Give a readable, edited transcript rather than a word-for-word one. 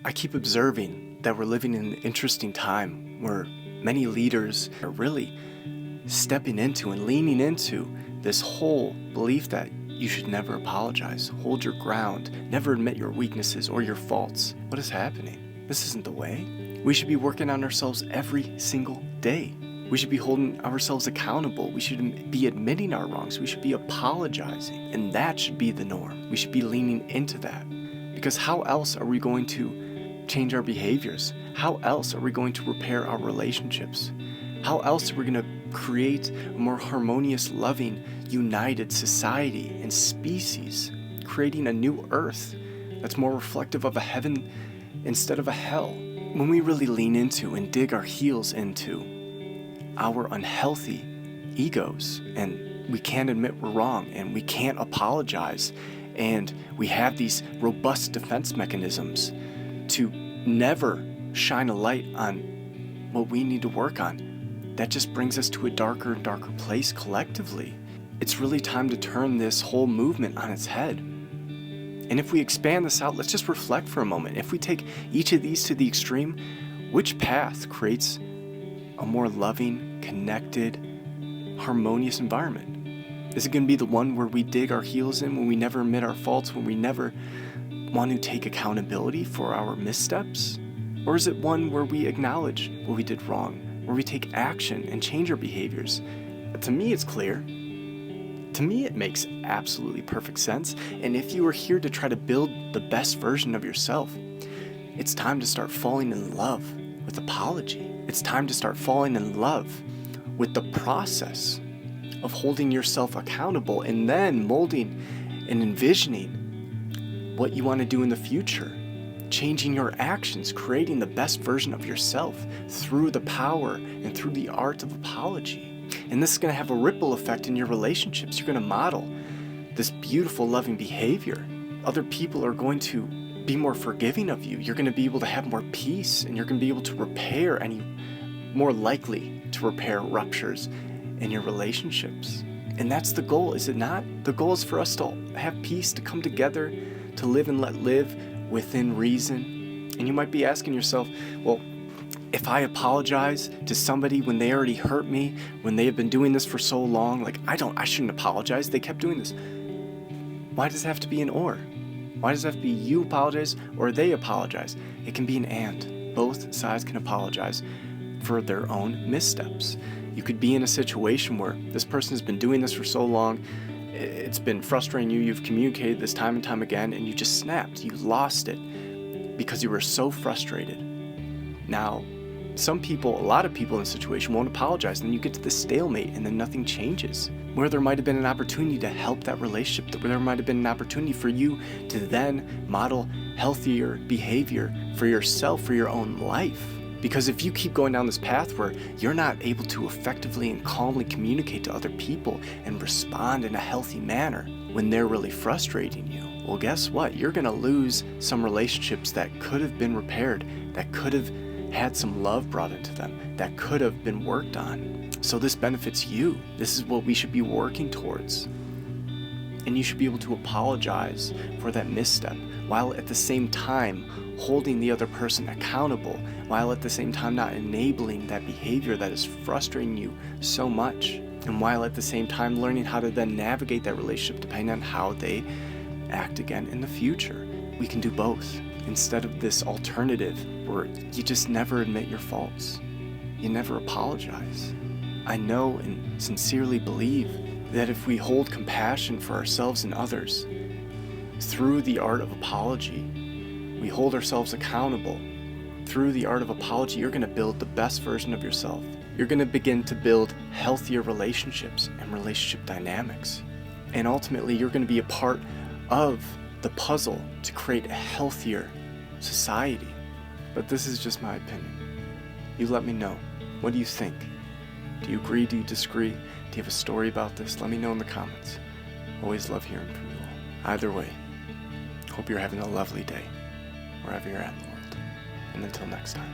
I keep observing that we're living in an interesting time where many leaders are really stepping into and leaning into this whole belief that you should never apologize, hold your ground, never admit your weaknesses or your faults. What is happening? This isn't the way. We should be working on ourselves every single day. We should be holding ourselves accountable. We should be admitting our wrongs. We should be apologizing. And that should be the norm. We should be leaning into that. Because how else are we going to change our behaviors? How else are we going to repair our relationships? How else are we going to create a more harmonious, loving, united society and species, creating a new earth that's more reflective of a heaven instead of a hell? When we really lean into and dig our heels into our unhealthy egos, and we can't admit we're wrong, and we can't apologize, and we have these robust defense mechanisms to never shine a light on what we need to work on, that just brings us to a darker and darker place collectively. It's really time to turn this whole movement on its head. And if we expand this out, let's just reflect for a moment. If we take each of these to the extreme, which path creates a more loving, connected, harmonious environment? Is it going to be the one where we dig our heels in, when we never admit our faults, when we never want to take accountability for our missteps? Or is it one where we acknowledge what we did wrong, where we take action and change our behaviors? To me, it's clear. To me, it makes absolutely perfect sense. And if you are here to try to build the best version of yourself, it's time to start falling in love with apology. It's time to start falling in love with the process of holding yourself accountable and then molding and envisioning what you want to do in the future, changing your actions, creating the best version of yourself through the power and through the art of apology. And this is going to have a ripple effect in your relationships. You're going to model this beautiful, loving behavior. Other people are going to be more forgiving of you. You're going to be able to have more peace, and you're going to be able to repair more likely to repair ruptures in your relationships. And that's the goal, is it not? The goal is for us to have peace, to come together, to live and let live within reason. And you might be asking yourself, well, if I apologize to somebody when they already hurt me, when they have been doing this for so long, I shouldn't apologize. They kept doing this. Why does it have to be an or? Why does it have to be you apologize or they apologize? It can be an and. Both sides can apologize for their own missteps. You could be in a situation where this person has been doing this for so long, it's been frustrating you, you've communicated this time and time again, and you just snapped, you lost it because you were so frustrated. Now, a lot of people in the situation won't apologize, and then you get to the stalemate and then nothing changes. Where there might have been an opportunity to help that relationship, where there might have been an opportunity for you to then model healthier behavior for yourself, for your own life. Because if you keep going down this path where you're not able to effectively and calmly communicate to other people and respond in a healthy manner when they're really frustrating you, well, guess what? You're going to lose some relationships that could have been repaired, that could have had some love brought into them, that could have been worked on. So this benefits you. This is what we should be working towards. And you should be able to apologize for that misstep while at the same time holding the other person accountable, while at the same time not enabling that behavior that is frustrating you so much, and while at the same time learning how to then navigate that relationship depending on how they act again in the future. We can do both instead of this alternative where you just never admit your faults. You never apologize. I know and sincerely believe that if we hold compassion for ourselves and others through the art of apology, we hold ourselves accountable. Through the art of apology, you're going to build the best version of yourself. You're going to begin to build healthier relationships and relationship dynamics. And ultimately, you're going to be a part of the puzzle to create a healthier society. But this is just my opinion. You let me know. What do you think? Do you agree? Do you disagree? Do you have a story about this? Let me know in the comments. Always love hearing from you all. Either way, hope you're having a lovely day, wherever you're at in the world. And until next time.